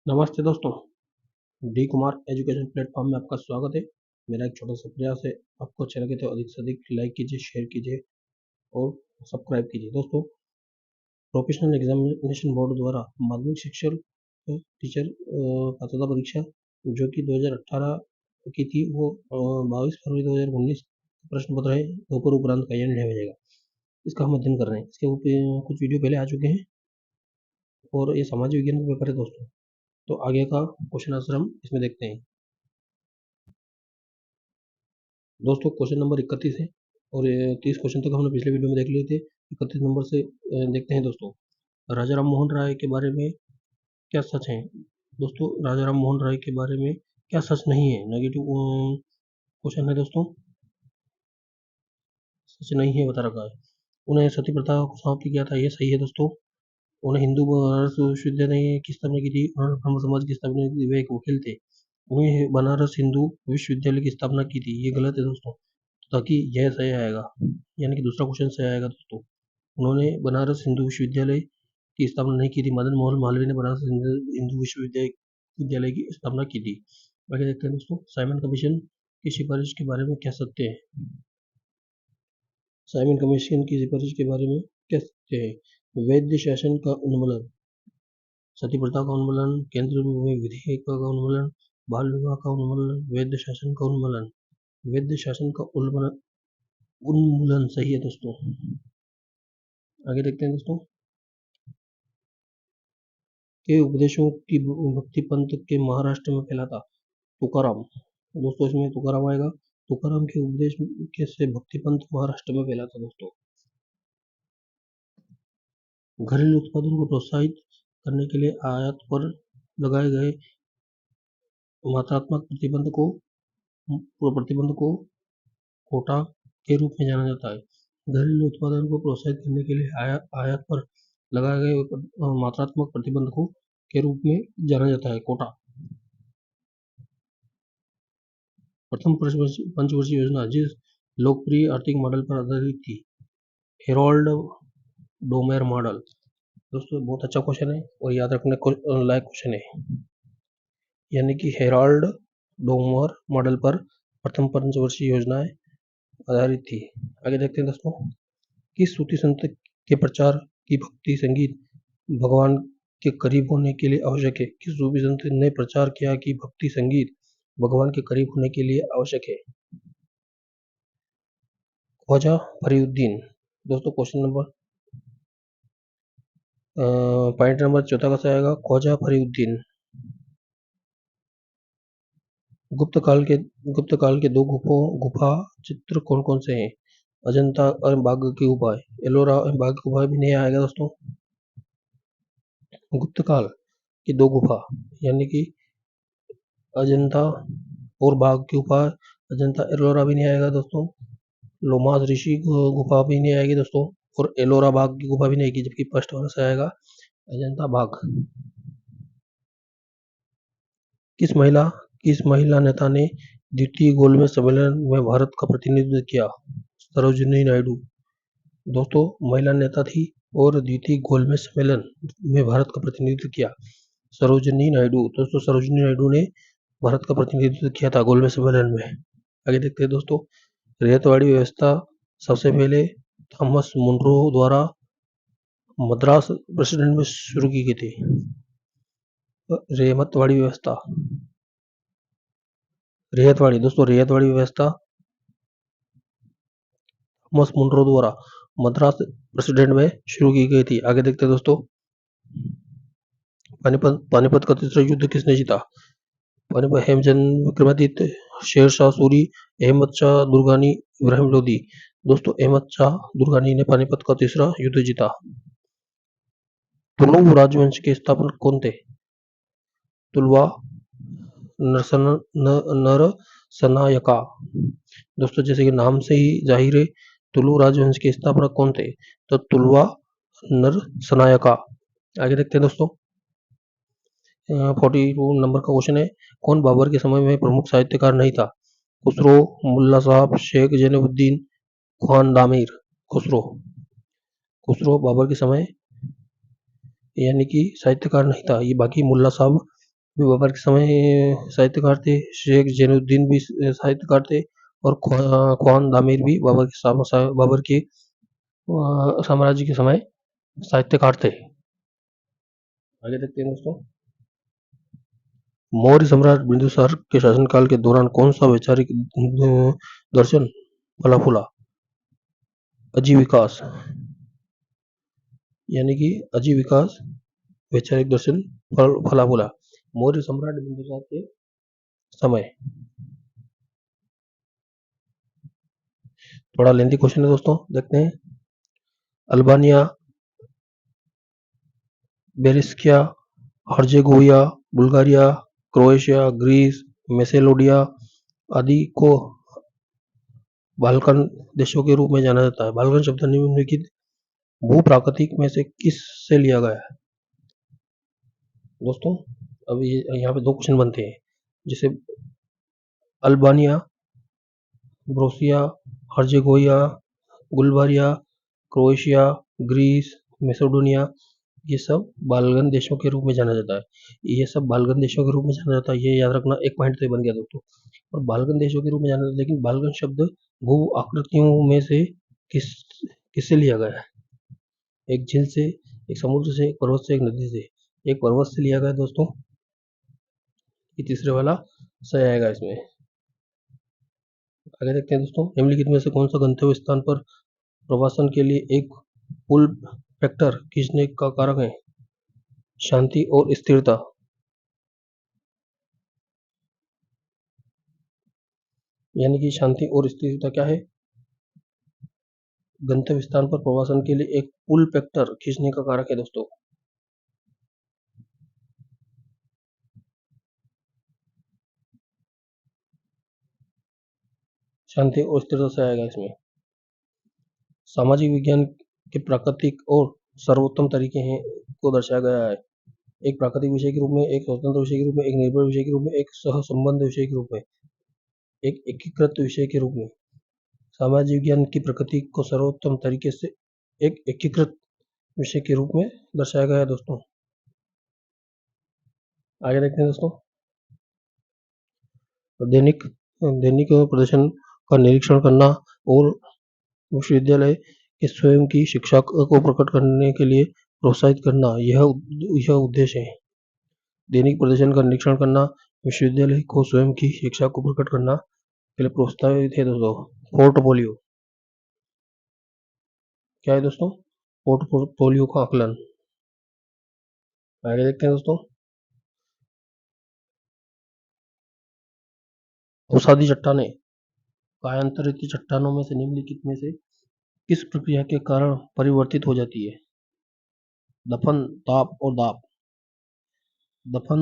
नमस्ते दोस्तों। D Kumar education platform में आपका स्वागत है। मेरा एक छोटा सा प्रयास है, आपको अच्छा लगे तो अधिक से अधिक लाइक कीजिए, शेयर कीजिए और सब्सक्राइब कीजिए। दोस्तों, प्रोफेशनल एग्जामिनेशन बोर्ड द्वारा माध्यमिक शिक्षक टीचर पात्रता परीक्षा जो कि 2018 की थी, वो 22 फरवरी 2019 प्रश्न पत्र है, दोपहर उपरांत का यानी 6 बजे का इसका हम अध्ययन कर रहे हैं। इसके ऊपर कुछ वीडियो पहले आ चुके हैं और ये सामाजिक विज्ञान का पेपर है दोस्तों। तो आगे का क्वेश्चन आंसर हम इसमें देखते हैं। दोस्तों, क्वेश्चन नंबर 31 है और 30 क्वेश्चन तक हमने पिछले वीडियो में देख लिए थे। 31 नंबर से देखते हैं दोस्तों। राजा राम मोहन राय के बारे में क्या सच है? दोस्तों, राजा राम मोहन राय के बारे में क्या सच नहीं है? नेगेटिव क्वेश्चन है दोस्तों, सच नहीं है बता रखा है। उन्हें सती प्रथा को समाप्त किया था, ये सही है दोस्तों। उन्हें हिंदू बनारस विश्वविद्यालय की स्थापना की थी, उन्होंने ब्रह्म समाज की स्थापना की थी, वे एक वकील थे। उन्हें बनारस हिंदू विश्वविद्यालय की स्थापना की थी, ये गलत है दोस्तों, ताकि यह सही आएगा, यानी कि दूसरा क्वेश्चन सही आएगा दोस्तों। उन्होंने बनारस हिंदू विश्वविद्यालय की स्थापना नहीं की थी, मदन मोहन मालवीय ने बनारस हिंदू विश्वविद्यालय की स्थापना की थी। आगे देखते हैं दोस्तों, साइमन कमीशन की सिफारिश के बारे में क्या सत्य है? साइमन कमीशन की सिफारिश के बारे में क्या सत्य है? वैध शासन का उन्मूलन, सती प्रथा का उन्मूलन, केंद्र में विधेयक का उन्मूलन, बाल विवाह का उन्मूलन, वैध शासन का उन्मूलन। वैध शासन का उन्मूलन सही है दोस्तों। आगे देखते हैं दोस्तों, के उपदेशों की भक्ति पंथ के महाराष्ट्र में फैला था? तुकाराम। दोस्तों, इसमें तुकाराम आएगा। तुकाराम के उपदेश के से भक्ति पंथ महाराष्ट्र में फैला था दोस्तों। घरेलू उत्पादन को प्रोत्साहित करने के लिए आयात पर लगाए गए मात्रात्मक प्रतिबंध को कोटा के रूप में जाना जाता है। घरेलू उत्पादन को प्रोत्साहित करने के लिए आयात पर लगाए गए मात्रात्मक प्रतिबंध को के रूप में जाना जाता है, कोटा। प्रथम पंचवर्षीय योजना जिस लोकप्रिय आर्थिक मॉडल पर आधारित थी? Harrod Domar model. दोस्तों, बहुत अच्छा क्वेश्चन है और याद रखने लायक क्वेश्चन है, यानी कि हेरोल्ड डोमर मॉडल पर प्रथम पंचवर्षीय योजनाएं आधारित थी। आगे देखते हैं दोस्तों, किस सूफी संत के प्रचार की भक्ति संगीत भगवान के करीब होने के लिए आवश्यक है? किस सूफी संत ने प्रचार किया कि भक्ति संगीत भगवान के करीब होने के लिए आवश्यक है? ख्वाजा फरीउद्दीन। दोस्तों, क्वेश्चन नंबर पॉइंट नंबर 14 का से आएगा, ख्वाजा फरीउद्दीन। गुप्त काल के दो गुफा चित्र कौन कौन से हैं? अजंता और बाघ की गुफा, एलोरा बाघ की गुफा भी नहीं आएगा दोस्तों। गुप्त काल की दो गुफा, यानी कि अजंता और बाघ की गुफा, अजंता एलोरा भी नहीं आएगा दोस्तों। लोमास ऋषि गुफा भी नहीं आएगी दोस्तों, और एलोरा बाघ की गुफा भी नहीं आएगी, जबकि फर्स्ट वाला से आएगा अजंता बाघ। किस महिला नेता ने द्वितीय गोलमेज सम्मेलन में भारत का प्रतिनिधित्व किया? सरोजिनी नायडू। दोस्तों, महिला नेता थी और द्वितीय गोलमेज सम्मेलन में भारत का प्रतिनिधित्व किया सरोजिनी नायडू। दोस्तों, सरोजिनी नायडू ने भारत का प्रतिनिधित्व किया था गोलमेज सम्मेलन में। आगे देखते हैं दोस्तों, रेतवाड़ी व्यवस्था सबसे पहले थॉमस मुनरो द्वारा मद्रास प्रेसिडेंट में शुरू की गई थी। रेहमतवाड़ी व्यवस्था, रेहतवाड़ी दोस्तों, रेहतवाड़ी व्यवस्था थॉमस मुनरो द्वारा मद्रास प्रेसिडेंट में शुरू की गई थी। आगे देखते हैं दोस्तों, पानीपत का तीसरा युद्ध किसने जीता? पानीपत हेमचंद विक्रमादित्य, शेर शाह सूरी, अहमद शाह दुर्रानी, इब्राहिम लोदी। दोस्तों, अहमद शाह दुर्रानी ने पानीपत का तीसरा युद्ध जीता। तुलु राजवंश के स्थापक कौन थे? तुलवा नरसनायका। दोस्तों, जैसे कि नाम से ही जाहिर है, तुलु राजवंश के स्थापक कौन थे? तो तुलवा नरसनायका। आगे देखते हैं दोस्तों, 42 नंबर का क्वेश्चन है, कौन बाबर के समय में प्रमुख साहित्यकार नहीं था? खुसरो, मुल्ला साहब, शेख जैनुद्दीन, खान दामिर। खुसरो बाबर के समय यानी कि साहित्यकार नहीं था, ये बाकी मुल्ला साहब भी बाबर के समय साहित्यकार थे। शेख जैनुद्दीन भी साहित्यकार थे और ख्वान दामिर भी बाबर के साम्राज्य के समय साहित्यकार थे। आगे देखते हैं दोस्तों। मौर्य सम्राट बिंदुसार के शासनकाल के दौरान कौन सा वैचारिक दर्शन फला फूला? आजीविकास, यानी कि आजीविकास वैचारिक दर्शन फला फूला मौर्य सम्राट बिंदुसार के समय। थोड़ा लेंथी क्वेश्चन है दोस्तों, देखते हैं। अल्बानिया, बेरिस्किया, Herzegovina, Bulgaria, Croatia, Greece, Macedonia आदि को बाल्कन देशों के रूप में जाना जाता है। बाल्कन शब्द निम्नलिखित भूप्राकृतिक में से किस से लिया गया है? दोस्तों अब यहाँ पे दो क्वेश्चन बनते हैं, जैसे अल्बानिया, ब्रोसिया, Herzegovina, Bulgaria, Croatia, Greece, Macedonia, ये सब बाल्कन देशों के रूप में जाना जाता है। ये सब बाल्कन देशों के रूप में जाना जाता है, ये याद रखना, एक पॉइंट तो बन गया दोस्तों। और बाल्कन देशों के रूप में जाना जाता है, लेकिन बाल्कन शब्द भू आकृतियों में से किससे लिया गया है? एक झील से, एक समुद्र से, एक पर्वत से, एक नदी से। एक पर्वत से लिया गया दोस्तों, ये तीसरे वाला सही आएगा इसमें। आगे देखते हैं दोस्तों। निम्नलिखित में से कौन सा गंतव्य स्थान पर प्रवासन के लिए एक पुल फैक्टर खींचने का कारक है? शांति और स्थिरता, यानी कि शांति और स्थिरता क्या है? गंतव्य स्थान पर प्रवासन के लिए एक पुल फैक्टर खींचने का कारक है दोस्तों। शांति और स्थिरता से आएगा इसमें। सामाजिक विज्ञान के प्राकृतिक और सर्वोत्तम तरीके हैं को दर्शाया गया है। एक प्राकृतिक विषय के रूप में, एक स्वतंत्र विषय के रूप में, एक निर्भर विषय के रूप में, एक सह संबंध विषय के रूप में, एक एकीकृत विषय के रूप में। सामाजिक विज्ञान की प्रकृति को सर्वोत्तम तरीके से एक एकीकृत विषय के रूप में दर्शाया गया है दोस्तों। आगे देखते हैं दोस्तों। दैनिक दैनिक प्रदर्शन का निरीक्षण करना और विश्वविद्यालय के स्वयं की शिक्षा को प्रकट करने के लिए प्रोत्साहित करना, यह उद्देश्य है। दैनिक प्रदर्शन का निरीक्षण करना, विश्वविद्यालय को स्वयं की शिक्षा को प्रकट करना के लिए प्रोत्साहित है दोस्तों। पोर्टफोलियो क्या है दोस्तों? पोर्टफोलियो का आकलन। आगे देखते हैं दोस्तों। अवसादी चट्टानें कायांतरित चट्टानों में से निम्नलिखित में से किस प्रक्रिया के कारण परिवर्तित हो जाती है? दफन, ताप और दाब। दफन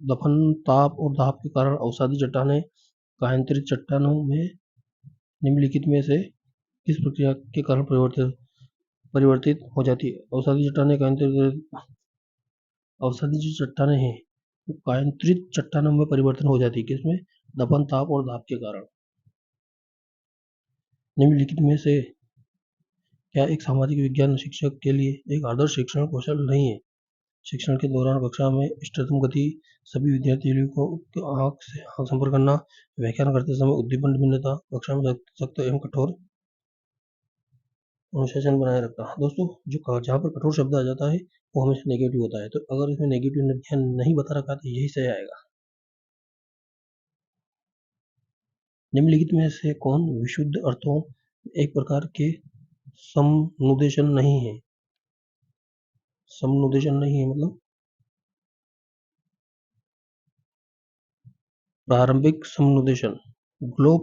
दफन ताप और दाब के कारण अवसादी चट्टानें कायांतरित चट्टानों में निम्नलिखित में से किस प्रक्रिया के कारण परिवर्तित हो जाती है? अवसादी चट्टानें अवसादी जो चट्टानें हैं वो कायांतरित चट्टानों में परिवर्तन हो जाती है, किसमें? दफन, ताप और दाब के कारण। निम्नलिखित में से क्या एक सामाजिक विज्ञान शिक्षक के लिए एक आदर्श शिक्षण कौशल नहीं है? शिक्षण के दौरान कक्षा में इष्टतम गति, सभी विद्यार्थियों को आंख से आंख संपर्क करना, व्याख्यान करते समय उद्दीपन भिन्नता, कक्षा में सख्त एवं कठोर अनुशासन बनाए रखना। दोस्तों जो जहाँ पर कठोर शब्द आ जाता है वो हमेशा नेगेटिव होता है, तो अगर इसमें नेगेटिव ध्यान नहीं बता रखा तो यही सही आएगा। निम्नलिखित में से कौन विशुद्ध अर्थों एक प्रकार के समनुदेशन नहीं है? समनुदेशन नहीं है मतलब प्रारंभिक समनुदेशन, ग्लोब,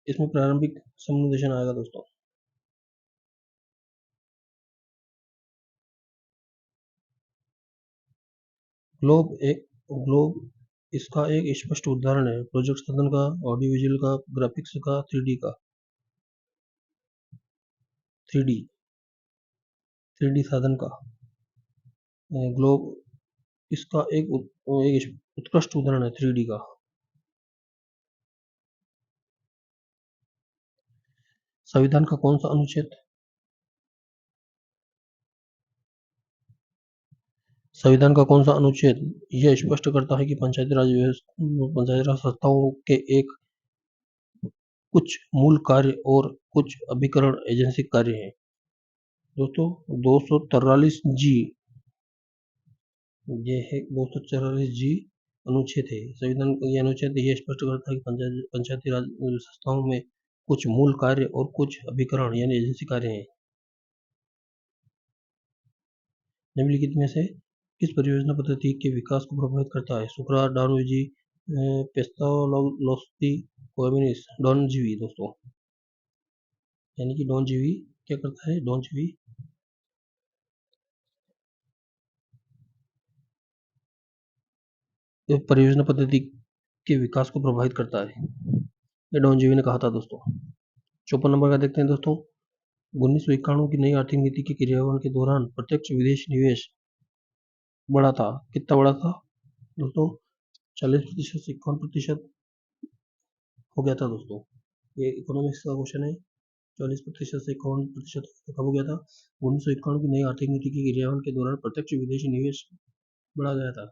इसमें प्रारंभिक समनुदेशन आएगा दोस्तों। ग्लोब इसका एक स्पष्ट उदाहरण है। प्रोजेक्ट साधन का, ऑडियो विजुअल का, ग्राफिक्स का, 3D का। 3D 3D साधन का ग्लोब इसका एक उत्कृष्ट उदाहरण है 3D का। संविधान का कौन सा अनुच्छेद संविधान का कौन सा अनुच्छेद यह स्पष्ट करता है कि पंचायती राज संस्थाओं के एक कुछ मूल कार्य और कुछ अभिकरण एजेंसी कार्य हैं? दोस्तों 243 जी, ये है 244 जी अनुच्छेद है। संविधान ये अनुच्छेद ये स्पष्ट करता है कि पंचायती राज संस्थाओं में कुछ मूल कार्य और कुछ अभिकरण यानी एजेंसी कार्य हैं। निम्नलिखित में से किस परियोजना पद्धति के विकास को प्रभावित करता है? सुकरा, डानोजी, पेस्तालोस्की, कोमिनिस, डॉनजीवी। दोस्तों यानी कि डॉनजीवी क्या करता है? डॉनजीवी परियोजना पद्धति के विकास को प्रभावित करता है, ये डॉनजीवी ने कहा था। दोस्तों 54 नंबर का देखते हैं दोस्तों। 1991 की नई आर्थिक नीति के क्रियान्वयन के दौरान प्रत्यक्ष विदेशी निवेश बढ़ा था। कितना बढ़ा था दोस्तों? 40% से 51% हो गया था। दोस्तों ये इकोनॉमिक्स का क्वेश्चन है। 40% से 51% कब हो गया था? 1991 की नई आर्थिक नीति के क्रियान्वयन के दौरान प्रत्यक्ष विदेशी निवेश बढ़ा गया था।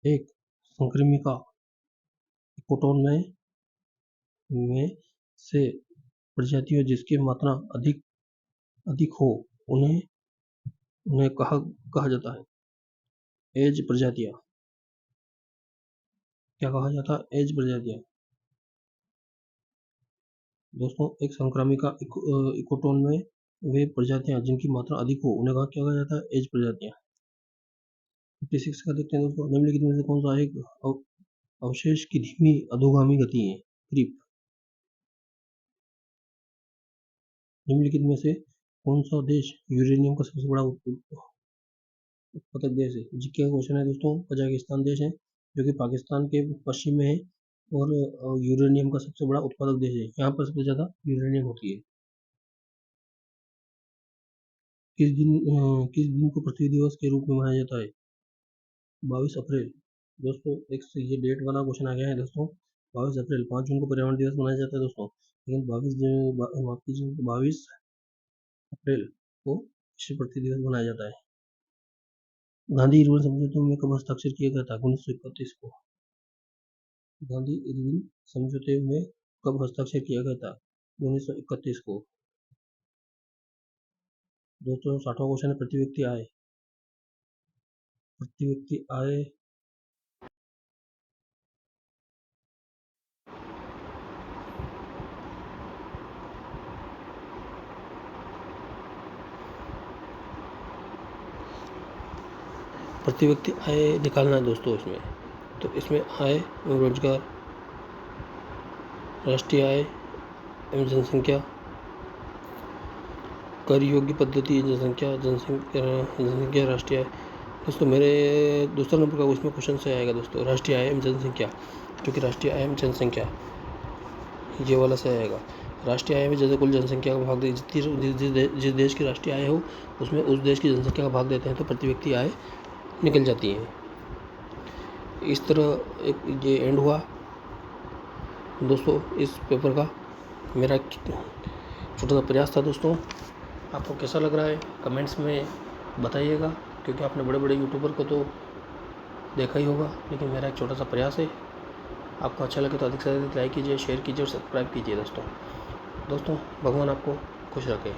एक संक्रमिका इकोटोन में से प्रजातियों जिसकी मात्रा अधिक हो उन्हें कहा जाता है एज प्रजातियां। क्या कहा जाता है? एज प्रजातियां। दोस्तों एक संक्रामिका इकोटोन में वे प्रजातियां जिनकी मात्रा अधिक हो उन्हें क्या कहा जाता है? एज प्रजातियां। 56 का देखते हैं दोस्तों। निम्नलिखित में से कौन सा एक अवशेष की धीमी अधोगामी गति है? क्रीप। निम्नलिखित में से कौन सा देश यूरेनियम का सबसे बड़ा उत्पादक देश है? जीके का क्वेश्चन है दोस्तों। कजाकिस्तान देश है जो कि पाकिस्तान के पश्चिम में है और यूरेनियम का सबसे बड़ा उत्पादक देश है। यहाँ पर सबसे ज्यादा यूरेनियम होती है। किस दिन को पृथ्वी दिवस के रूप में मनाया जाता है? 22 अप्रैल। दोस्तों एक से ये डेट वाला क्वेश्चन आ गया है दोस्तों। 22 अप्रैल। 5 जून को पर्यावरण दिवस मनाया जाता है दोस्तों, लेकिन 22 अप्रैल को विश्व पृथ्वी दिवस मनाया जाता है। गांधी इरविन समझौते में कब हस्ताक्षर किया गया था? 1931 को। गांधी इरविन समझौते में कब हस्ताक्षर किया गया था? 1931 को। दोस्तों 60वां क्वेश्चन है प्रति व्यक्ति आय। प्रति व्यक्ति आय निकालना है दोस्तों इसमें। तो इसमें आय एवं रोजगार, राष्ट्रीय आय एवं जनसंख्या, कर योग्य पद्धति, जनसंख्या राष्ट्रीय आय। दोस्तों मेरे दूसरा नंबर का उसमें क्वेश्चन से आएगा दोस्तों, राष्ट्रीय आय एवं जनसंख्या, क्योंकि राष्ट्रीय आय एवं जनसंख्या ये वाला से आएगा। राष्ट्रीय आय में जैसे कुल जनसंख्या का भाग जिस देश की राष्ट्रीय आय हो उसमें उस देश की जनसंख्या का भाग देते हैं तो प्रति व्यक्ति आय निकल जाती है। इस तरह एक ये एंड हुआ दोस्तों इस पेपर का। मेरा छोटा सा प्रयास था दोस्तों। आपको कैसा लग रहा है कमेंट्स में बताइएगा, क्योंकि आपने बड़े बड़े यूट्यूबर को तो देखा ही होगा, लेकिन मेरा एक छोटा सा प्रयास है। आपको अच्छा लगे तो अधिक से अधिक लाइक कीजिए, शेयर कीजिए और सब्सक्राइब कीजिए दोस्तों। भगवान आपको खुश रखे।